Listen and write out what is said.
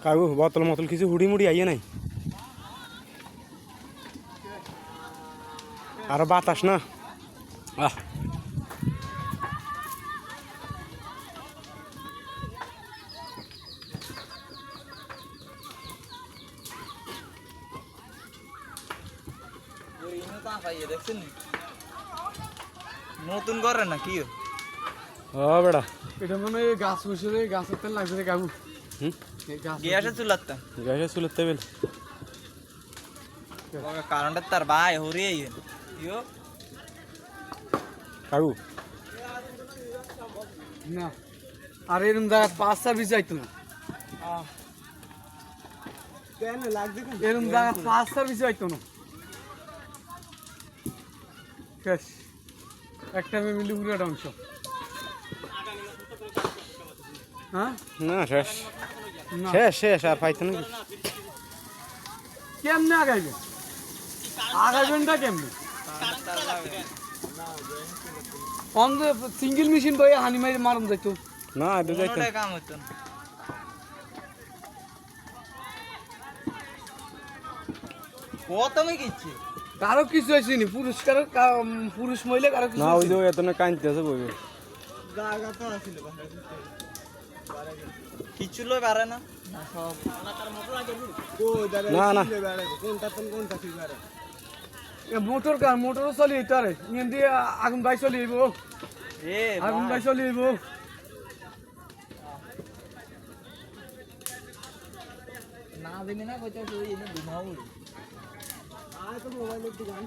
কাকু বোতল মতল কিছু হুড়ি মুড়ি আইয়ে নাই আর বাতাস না আহ নতুন করে না কি বেড়া এটা মনে হয় গাছ বসে গাছের তেল লাগছে রে কাকু গ্যাসে চুলাতাম গ্যাসে চুলের টেবিল কারণটা তার ভাই হরিয়ে ইয়ো কাকু না আর এরকম জায়গা 5 সার্ভিস যাইতো না কেন লাগছে এরকম জায়গা 5 সার্ভিস যাইতো না শেষ একটা মিলি পুরোটা অংশ হ্যাঁ না শেষ না শেষ শেষ আর পাইতো না কেমনে আগাইবেন আগাইবেনটা কেমনে সিঙ্গেল মেশিন বই হানি মারি মারুন যাইতো না এটা যাইতো না। কাম হতো না ও তুমি কিচ্ছি কারো কিছু হয়েছিনি পুরুষ মহিলা কারো কিছু না ওই যে এত না কাঁদতে আছে বইবে জায়গা তো আছিল কিছু লোক পারে না সব না না মোটর কার মোটরও চলি তারে ইয়ে দিয়ে আগুন বাই চলিব এ আগুন বাই চলিব না দিনে না কইতে শুই এনে ঘুমাও আয় তো মোবাইলের দোকান